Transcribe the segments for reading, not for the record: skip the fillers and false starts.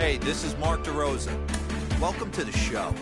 Hey, this is Mark DeRosa. Welcome to the show.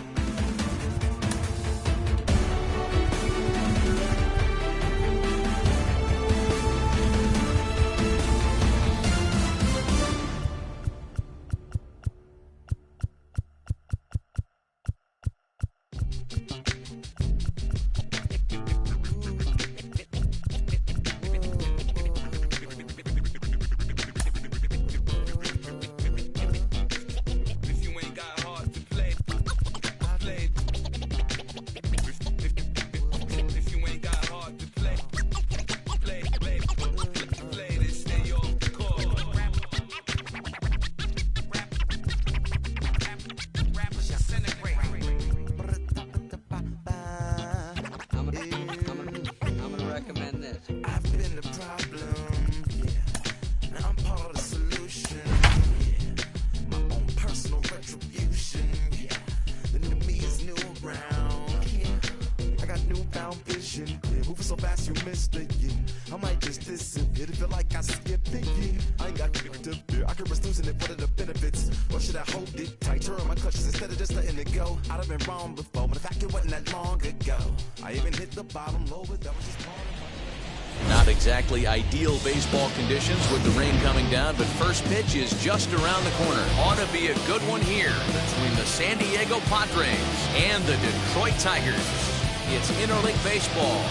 Moving so fast you missed it, yeah. I might just disappear. Feel like I skipped it, yeah. I ain't got to fear. I could risk losing it. What are the benefits? Or should I hold it tight? Turn my clutches instead of just letting it go. I'd have been wrong before, but the fact it wasn't that long ago. I even hit the bottom low, but that was just part of my... Not exactly ideal baseball conditions with the rain coming down, but first pitch is just around the corner. Ought to be a good one here between the San Diego Padres and the Detroit Tigers. It's interleague baseball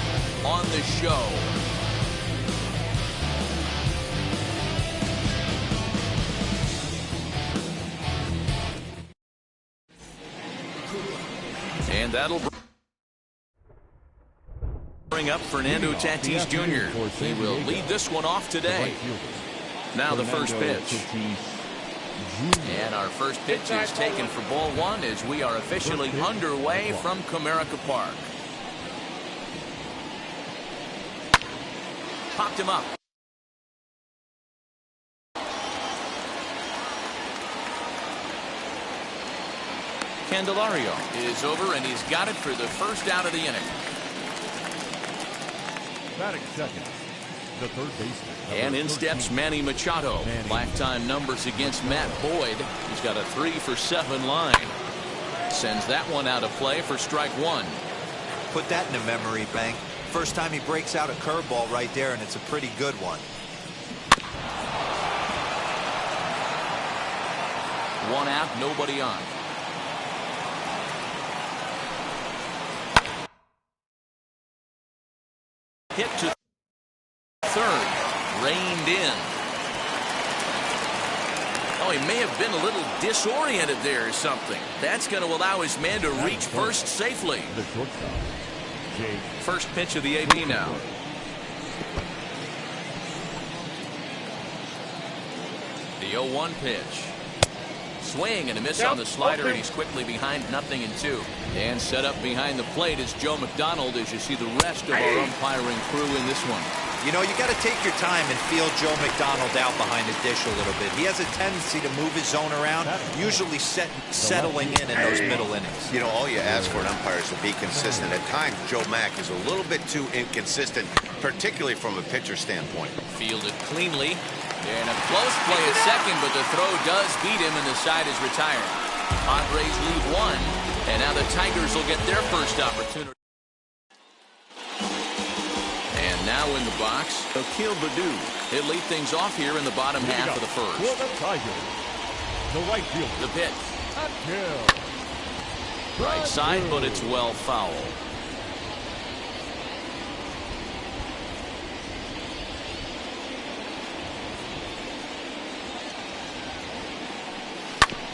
on the show. And that'll bring up Fernando Tatis Jr. He will lead this one off today. Now the first pitch. And our first pitch is taken for ball one as we are officially underway from Comerica Park. Popped him up. Candelario is over, and he's got it for the first out of the inning. Batting second, the third baseman. And in steps Manny Machado. Lifetime numbers against Matt Boyd. He's got a 3-for-7 line. Sends that one out of play for strike one. Put that in a memory bank. First time he breaks out a curveball right there, and it's a pretty good one. One out, nobody on. Hit to third, reined in. Oh, he may have been a little disoriented there or something. That's going to allow his man to reach first safely. The shortstop. First pitch of the AB now. The 0-1 pitch. Swing and a miss on the slider, and he's quickly behind 0-2. And set up behind the plate is Joe McDonald as you see the rest of our umpiring crew in this one. You know, you got to take your time and feel Joe McDonald out behind the dish a little bit. He has a tendency to move his zone around, usually settling in those middle innings. You know, all you ask for an umpire is to be consistent. At times, Joe Mack is a little bit too inconsistent, particularly from a pitcher standpoint. Fielded cleanly. And a close play at second, but the throw does beat him, and the side is retired. Padres lead one, and now the Tigers will get their first opportunity. And now in the box, Akil Baddoo. He'll lead things off here in the bottom half of the first. For the Tigers, the right fielder. The pitch. Akil. Right side, but it's well foul.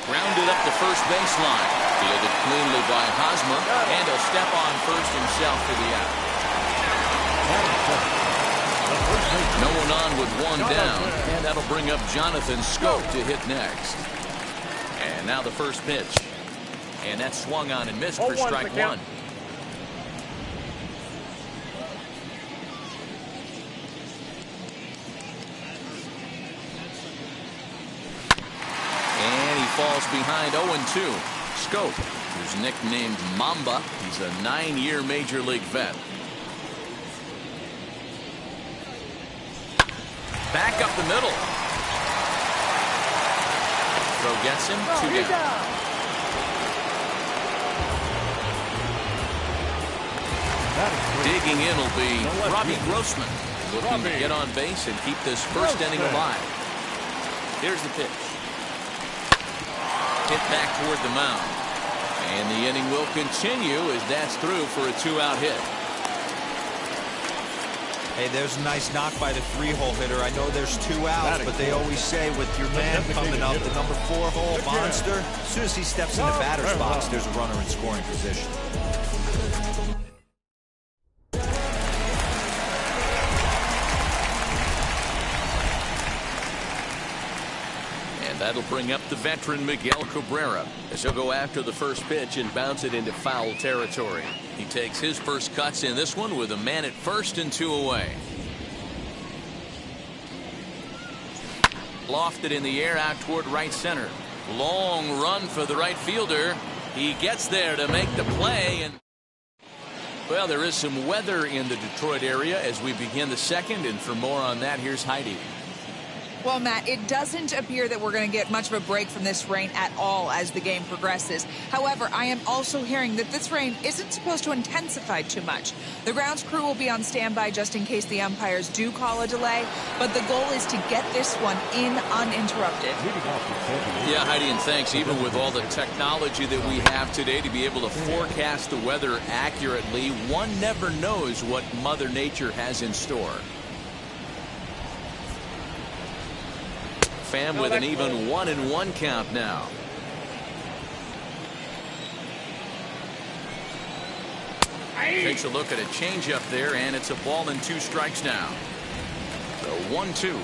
Grounded up the first baseline. Fielded cleanly by Hosmer. And he'll step on first himself for the out. No one on with one down. And that'll bring up Jonathan Scope to hit next. And now the first pitch. And that's swung on and missed for strike one. Falls behind 0-2. Scope, who's nicknamed Mamba. He's a 9-year Major League vet. Back up the middle. Throw gets him. 2 down. Digging in will be Robbie Grossman, looking to get on base and keep this first inning alive. Here's the pitch. Hit back toward the mound. And the inning will continue as that's through for a 2-out hit. Hey, there's a nice knock by the 3-hole hitter. I know there's 2 outs, but they always say with your man coming up, the number 4-hole monster, as soon as he steps in the batter's box, there's a runner in scoring position. That'll bring up the veteran Miguel Cabrera as he'll go after the first pitch and bounce it into foul territory. He takes his first cuts in this one with a man at first and 2 away. Lofted in the air out toward right center. Long run for the right fielder. He gets there to make the play. And well, there is some weather in the Detroit area as we begin the second, and for more on that, here's Heidi. Well, Matt, it doesn't appear that we're going to get much of a break from this rain at all as the game progresses. However, I am also hearing that this rain isn't supposed to intensify too much. The grounds crew will be on standby just in case the umpires do call a delay, but the goal is to get this one in uninterrupted. Yeah, Heidi, and thanks. Even with all the technology that we have today to be able to forecast the weather accurately, one never knows what Mother Nature has in store. Pham with an even 1-1 count now. Takes a look at a changeup there, and it's a ball and 2 strikes now. The 1-2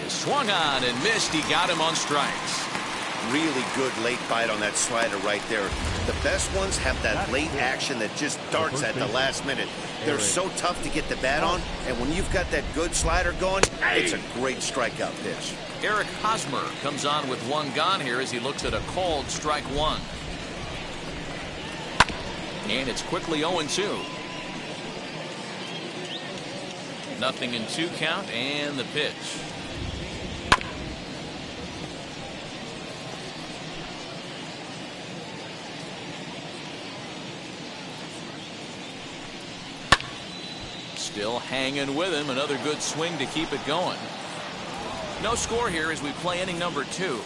is swung on and missed. He got him on strikes. Really good late bite on that slider right there. The best ones have that late action that just darts at the last minute. They're so tough to get the bat on, and when you've got that good slider going, it's a great strikeout pitch. Eric Hosmer comes on with 1 gone here as he looks at a called strike 1. And it's quickly 0-2. 0-2 count, and the pitch. Still hanging with him. Another good swing to keep it going. No score here as we play inning number 2.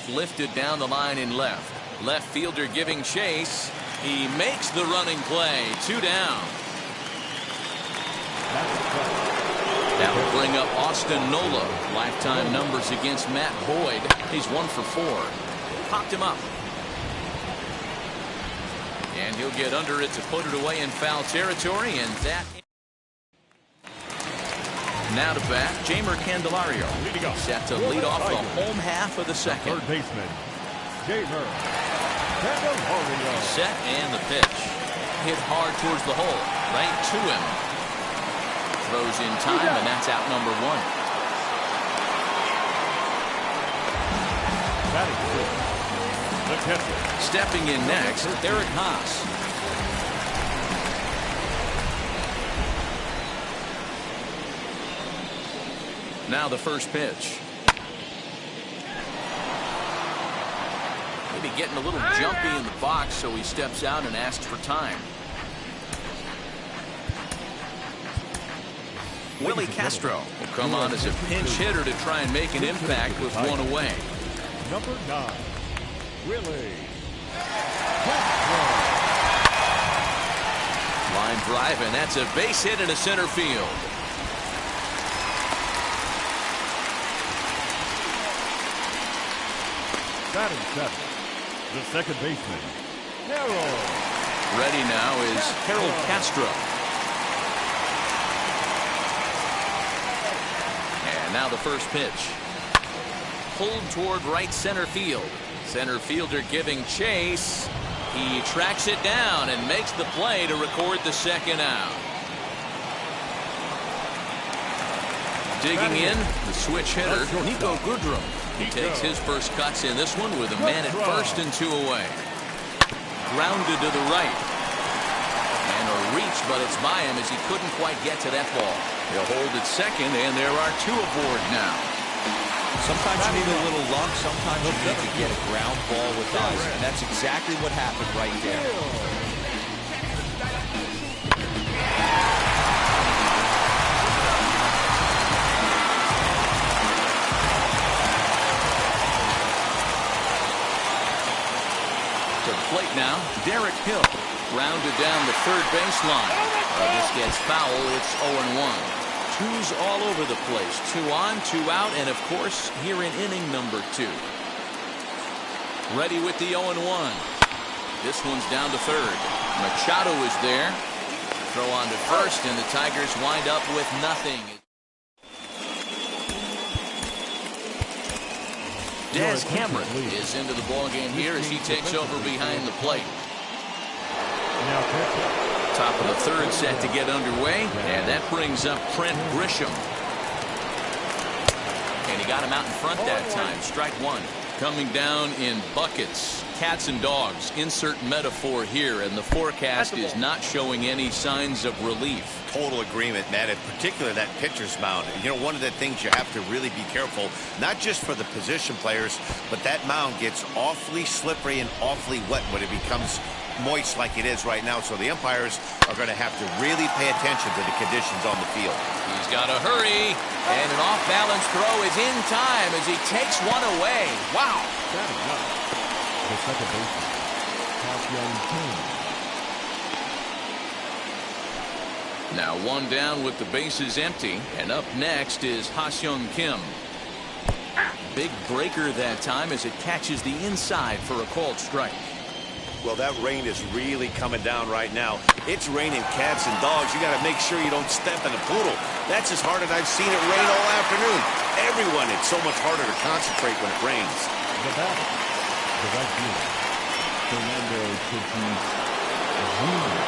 Lifted down the line in left. Left fielder giving chase. He makes the running play. 2 down. That will bring up Austin Nola. Lifetime numbers against Matt Boyd. He's 1 for 4. Popped him up. And he'll get under it to put it away in foul territory, and that. Now to bat, Jeimer Candelario. Set to lead off the home half of the second. Third baseman, Jeimer Candelario. Set and the pitch. Hit hard towards the hole. Right to him. Throws in time, and that's out number 1. Batting good. The catcher. Stepping in next, Eric Haas. Now the first pitch. Maybe getting a little jumpy in the box, so he steps out and asks for time. Willie Castro will come on as a pinch hitter to try and make an impact with 1 away. Number 9, Willie. Line drive, and that's a base hit into center field. Batting 7th, the second baseman, Harold. Ready now is Harold Castro. And now the first pitch. Pulled toward right center field. Center fielder giving chase. He tracks it down and makes the play to record the second out. Digging in, the switch hitter, Nico Goodrum. He takes his first cuts in this one with a man at first and 2 away. Grounded to the right. And a reach, but it's by him as he couldn't quite get to that ball. He'll hold at second, and there are 2 aboard now. Sometimes you need a little luck. Sometimes you need to get a ground ball with eyes. And that's exactly what happened right there. To the plate now, Derek Hill. Rounded down the third baseline. This gets foul. It's 0-1. Twos all over the place. 2 on, 2 out, and of course, here in inning number 2. Ready with the 0-1. This one's down to third. Machado is there. Throw on to first, and the Tigers wind up with nothing. Des Cameron is into the ballgame here as he takes over behind the plate. Top of the third set to get underway, and that brings up Trent Grisham. And he got him out in front that time. Strike one. Coming down in buckets. Cats and dogs. Insert metaphor here, and the forecast is not showing any signs of relief. Total agreement, Matt, in particular that pitcher's mound. You know, one of the things you have to really be careful, not just for the position players, but that mound gets awfully slippery and awfully wet when it becomes moist like it is right now. So the umpires are going to have to really pay attention to the conditions on the field. He's got to hurry, and an off-balance throw is in time as he takes one away. Wow. The second baseman, Ha-Seong Kim. Now one down with the bases empty, and up next is Ha-Seong Kim. Big breaker that time as it catches the inside for a called strike. Well, that rain is really coming down right now. It's raining cats and dogs. You got to make sure you don't step in a poodle. That's as hard as I've seen it rain all afternoon. Everyone, it's so much harder to concentrate when it rains. The batter, the right fielder, Fernando Tatis Jr.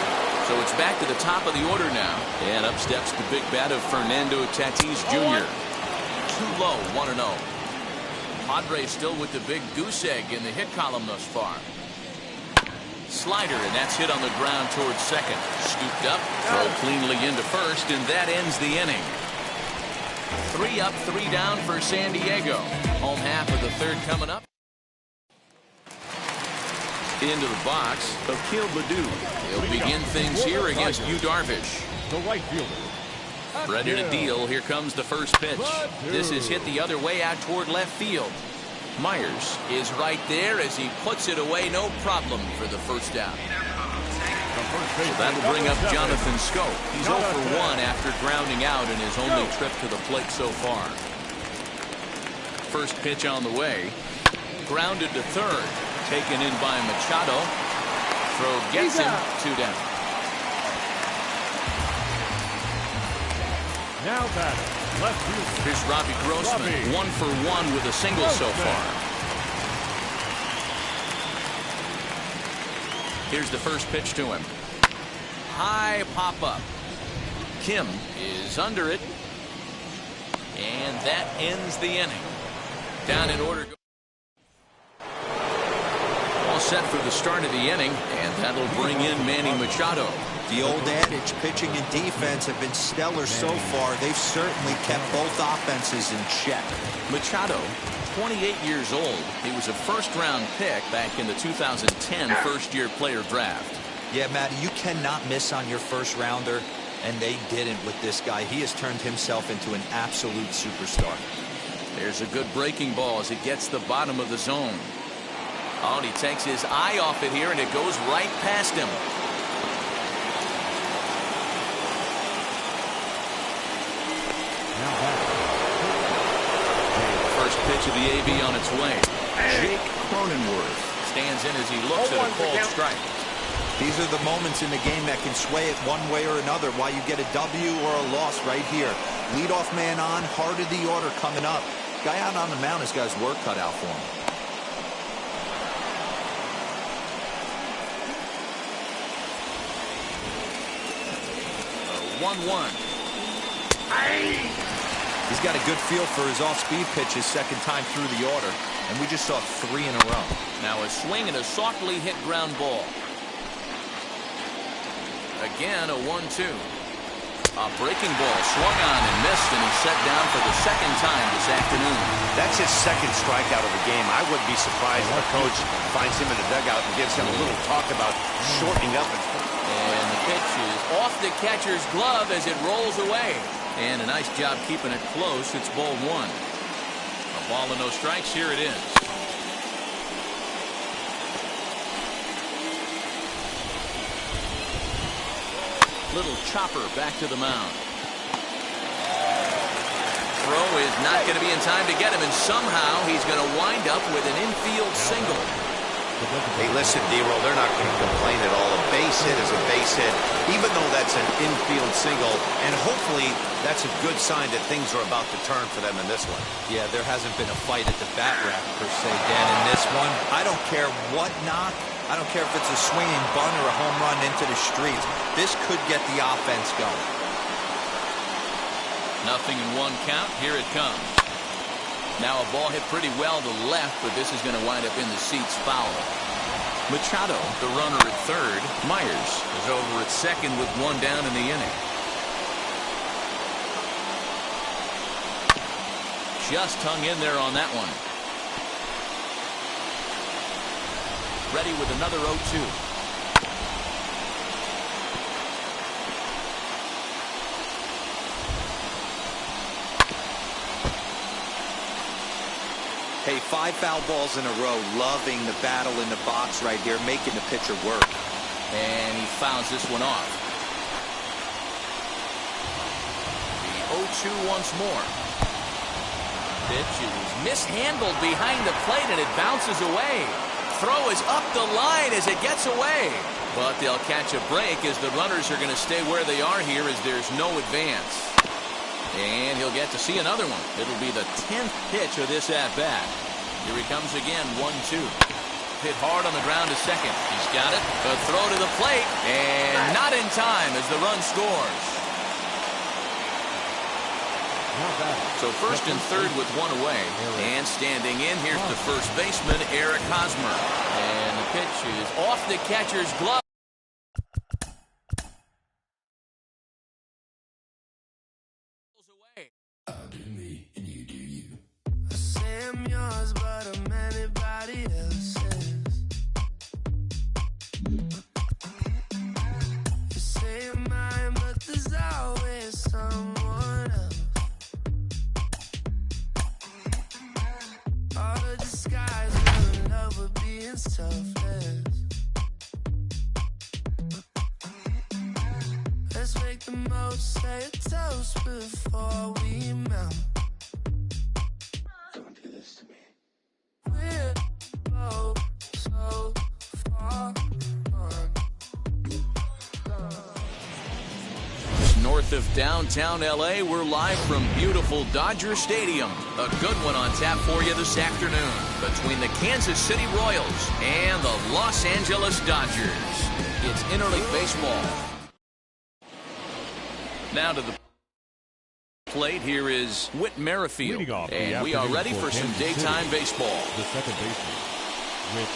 So it's back to the top of the order now. And up steps the big bat of Fernando Tatis Jr. Too low, 1-0. Padres still with the big goose egg in the hit column thus far. Slider, and that's hit on the ground towards second. Scooped up, throw cleanly into first, and that ends the inning. 3 up, 3 down for San Diego. Home half of the third coming up. Into the box, Akil Baddoo. He'll begin things here against Yu Darvish. The right fielder. Ready to deal. Here comes the first pitch. This is hit the other way out toward left field. Myers is right there as he puts it away, no problem for the first out. So that'll bring up Jonathan Scope. He's 0 for 1 after grounding out in his only trip to the plate so far. First pitch on the way. Grounded to third. Taken in by Machado. Throw gets him. 2 down. Now batter. Left field. Here's Robbie Grossman, 1 for 1 with a single so far. Here's the first pitch to him. High pop up. Kim is under it. And that ends the inning. Down in order. All set for the start of the inning, and that'll bring in Manny Machado. The old adage, pitching and defense have been stellar so far. They've certainly kept both offenses in check. Machado, 28 years old. He was a first-round pick back in the 2010 first-year player draft. Yeah, Matty, you cannot miss on your first rounder, and they didn't with this guy. He has turned himself into an absolute superstar. There's a good breaking ball as it gets the bottom of the zone. Oh, and he takes his eye off it here, and it goes right past him. First pitch of the AB on its way. Jake Cronenworth stands in as he looks at a called strike. These are the moments in the game that can sway it one way or another. Why you get a W or a loss right here. Leadoff man on, heart of the order coming up. Guy out on the mound has got his work cut out for him. 1-1. He's got a good feel for his off-speed pitches second time through the order, and we just saw 3 in a row. Now a swing and a softly hit ground ball. Again, a 1-2. A breaking ball swung on and missed, and he's set down for the second time this afternoon. That's his second strikeout of the game. I wouldn't be surprised if a coach finds him in the dugout and gives him a little talk about shortening up. And the pitch is off the catcher's glove as it rolls away. And a nice job keeping it close. It's ball one. A ball and no strikes. Here it is. Little chopper back to the mound. Throw is not going to be in time to get him, and somehow he's going to wind up with an infield single. Hey, listen, D-Roll, they're not going to complain at all. A base hit is a base hit, even though that's an infield single, and hopefully that's a good sign that things are about to turn for them in this one. Yeah, there hasn't been a fight at the bat rack, per se, Dan, in this one. I don't care what knock. I don't care if it's a swinging bunt or a home run into the streets. This could get the offense going. Nothing in one count. Here it comes. Now a ball hit pretty well to left, but this is going to wind up in the seats foul. Machado, the runner at third. Myers is over at second with one down in the inning. Just hung in there on that one. Ready with another 0-2. Hey, 5 foul balls in a row. Loving the battle in the box right here, making the pitcher work. And he fouls this one off. The 0-2 once more. Pitch is mishandled behind the plate, and it bounces away. Throw is up the line as it gets away. But they'll catch a break as the runners are going to stay where they are here as there's no advance. And he'll get to see another one. It'll be the 10th pitch of this at-bat. Here he comes again, 1-2. Hit hard on the ground to second. He's got it. The throw to the plate. And not in time as the run scores. So first and third with one away. And standing in, here's the first baseman, Eric Hosmer. And the pitch is off the catcher's glove. I'm yours, but I'm anybody else's. You say you're mine, but there's always someone else. All the disguise of love would be in selfless. Let's make the most, say a toast before we melt. We're both so far gone. North of downtown L.A., we're live from beautiful Dodger Stadium. A good one on tap for you this afternoon between the Kansas City Royals and the Los Angeles Dodgers. It's interleague baseball. Now to the plate. Here is Whit Merrifield, and we are ready for some daytime baseball. The second baseman, Whit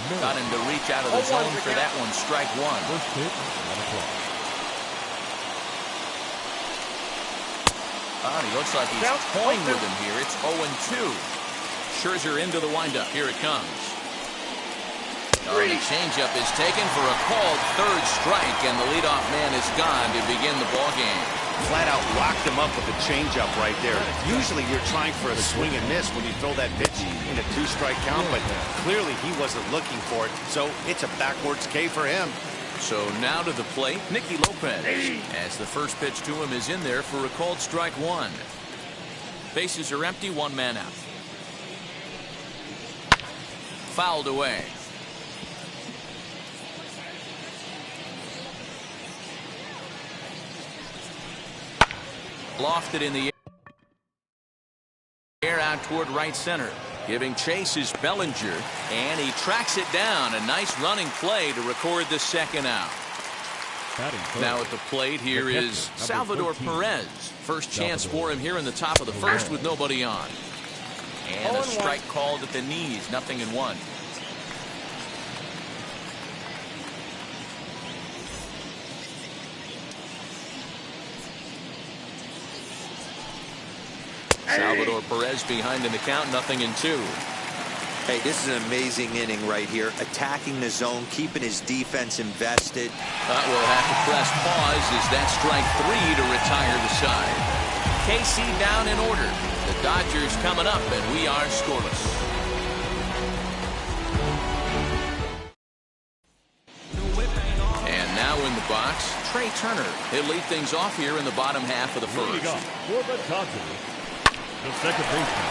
Merrifield. Got him to reach out of the zone for that one. Strike one. First pitch, not a play. He looks like he's toying with him here. It's 0-2. Scherzer into the windup. Here it comes. The changeup is taken for a called third strike, and the leadoff man is gone to begin the ball game. Flat out locked him up with a changeup right there. Usually you're trying for a swing and miss when you throw that pitch in a 2-strike count, but clearly he wasn't looking for it, so it's a backwards K for him. So now to the plate, Nicky Lopez, as the first pitch to him is in there for a called strike one. Bases are empty, one man out. Fouled away. Lofted in the air out toward right center. Giving chase is Bellinger, and he tracks it down. A nice running play to record the second out. Now at the plate, here is Salvador Perez. First chance for him here in the top of the first with nobody on. And a strike called at the knees, 0-1. Salvador Perez behind in the count, 0-2. Hey, this is an amazing inning right here. Attacking the zone, keeping his defense invested. But we'll have to press pause as that strike 3 to retire the side. KC down in order. The Dodgers coming up, and we are scoreless. And now in the box, Trey Turner. He'll lead things off here in the bottom half of the first. For the Dodgers, the second baseman.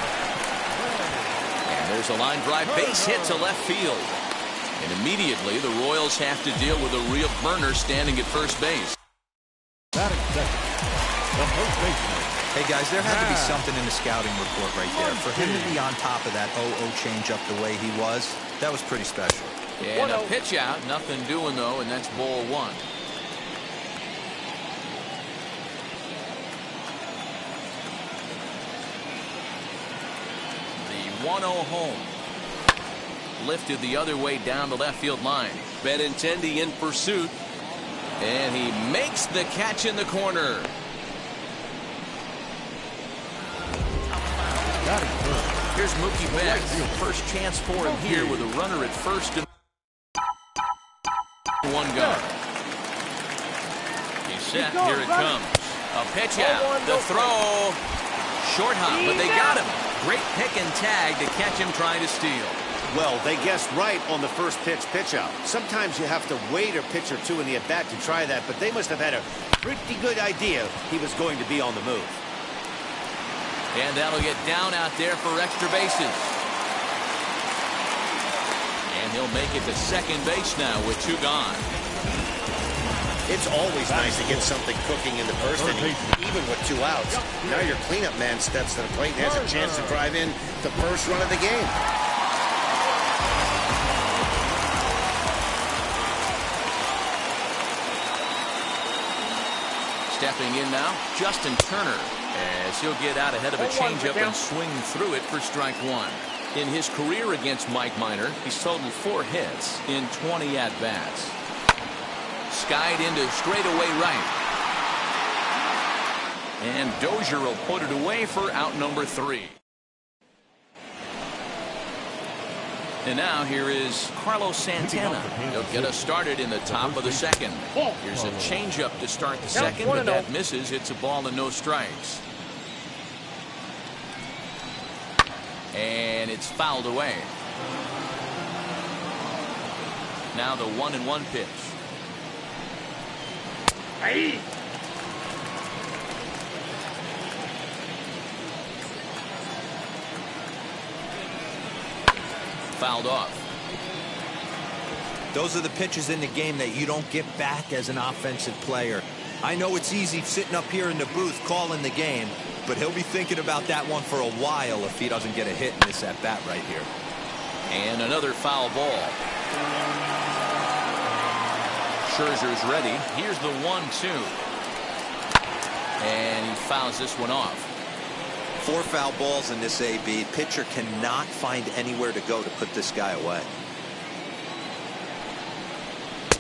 And there's a line drive base hit to left field. And immediately the Royals have to deal with a real burner standing at first base. Batting second, the first baseman. Hey, guys, there had to be something in the scouting report right there. For him to be on top of that 0-0 changeup the way he was, that was pretty special. And a pitch out, nothing doing though, and that's ball 1. The 1-0 home. Lifted the other way down the left field line. Benintendi in pursuit. And he makes the catch in the corner. Here's Mookie Betts. First chance for him here with a runner at first and 1 gone. He's set. Here it comes. A pitch out. The throw. Short hop, but they got him. Great pick and tag to catch him trying to steal. Well, they guessed right on the first pitch out. Sometimes you have to wait a pitch or two in the at-bat to try that, but they must have had a pretty good idea he was going to be on the move. And that'll get down out there for extra bases. And he'll make it to second base now with 2 gone. It's always nice to get something cooking in the first inning, even with 2 outs. Now your cleanup man steps to the plate and has a chance to drive in the first run of the game. Stepping in now, Justin Turner, as he'll get out ahead of a changeup and swing through it for strike 1. In his career against Mike Minor, he's totaled 4 hits in 20 at-bats. Skied into straightaway right. And Dozier will put it away for out number 3. And now here is Carlos Santana. He'll get us started in the top of the second. Here's a changeup to start the second, but that misses. It's a ball and no strikes. And it's fouled away. Now the 1-1 pitch. Hey. Fouled off. Those are the pitches in the game that you don't get back as an offensive player. I know it's easy sitting up here in the booth calling the game, but he'll be thinking about that one for a while if he doesn't get a hit in this at-bat right here. And another foul ball. Scherzer's ready. Here's the 1-2. And he fouls this one off. 4 foul balls in this AB. Pitcher cannot find anywhere to go to put this guy away.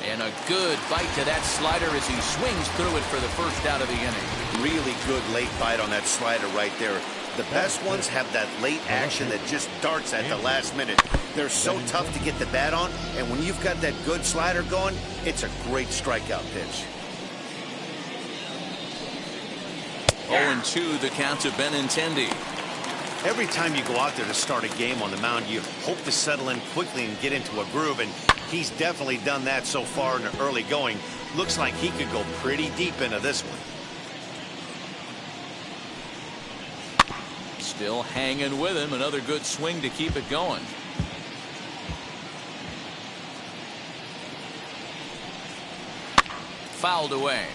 And a good bite to that slider as he swings through it for the first out of the inning. Really good late bite on that slider right there. The best ones have that late action that just darts at the last minute. They're so tough to get the bat on, and when you've got that good slider going, it's a great strikeout pitch. 0-2 the count to Benintendi. Every time you go out there to start a game on the mound, you hope to settle in quickly and get into a groove, and he's definitely done that so far in the early going. Looks like he could go pretty deep into this one. Still hanging with him. Another good swing to keep it going. Fouled away.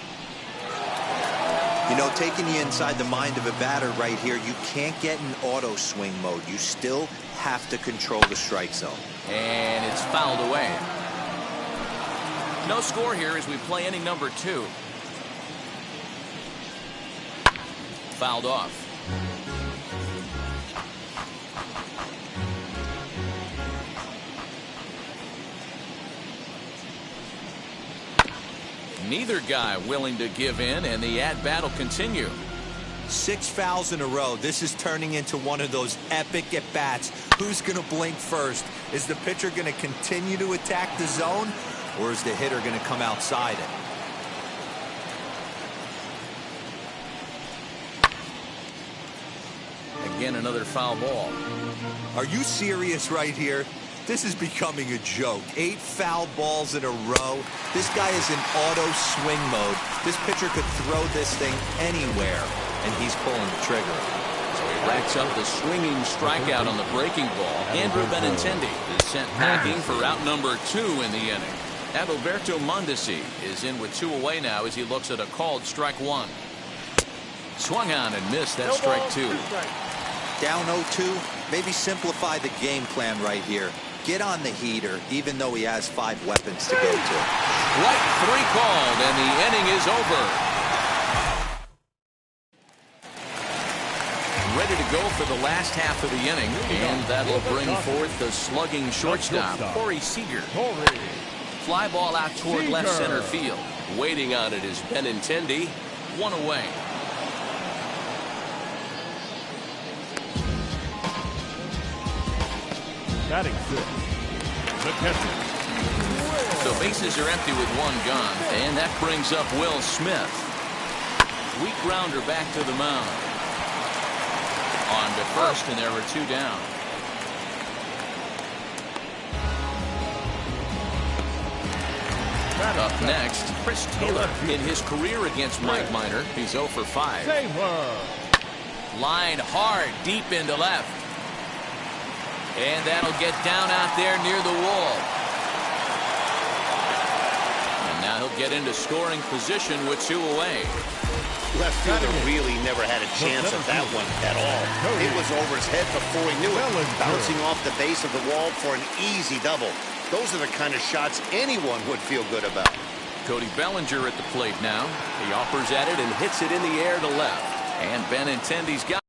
You know, taking you inside the mind of a batter right here, you can't get in auto swing mode. You still have to control the strike zone. And it's fouled away. No score here as we play inning number 2. Fouled off. Neither guy willing to give in, and the at-bat will continue. 6 fouls in a row. This is turning into one of those epic at-bats. Who's going to blink first? Is the pitcher going to continue to attack the zone, or is the hitter going to come outside it? Again, another foul ball. Are you serious right here? This is becoming a joke. 8 foul balls in a row. This guy is in auto swing mode. This pitcher could throw this thing anywhere, and he's pulling the trigger. So he racks up the swinging strikeout on the breaking ball. Andrew Benintendi is sent packing for out number 2 in the inning. Adalberto Mondesi is in with 2 away now as he looks at a called strike 1. Swung on and missed. That strike 2. Down 0-2. Maybe simplify the game plan right here. Get on the heater, even though he has 5 weapons to go to. Right 3 called, and the inning is over. Ready to go for the last half of the inning, and that'll bring forth the slugging shortstop, Corey Seager. Fly ball out toward left center field. Waiting on it is Benintendi. 1 away. Batting 6. The catcher. The bases are empty with 1 gone, and that brings up Will Smith. Weak grounder back to the mound. On to first, and there were 2 down. Up next, Chris Taylor. In his career against Mike Minor, he's 0 for 5. Line hard, deep into left. And that'll get down out there near the wall. And now he'll get into scoring position with 2 away. Left fielder really never had a chance at that one at all. It was over his head before he knew it. Bouncing off the base of the wall for an easy double. Those are the kind of shots anyone would feel good about. Cody Bellinger at the plate now. He offers at it and hits it in the air to left. And Benintendi's got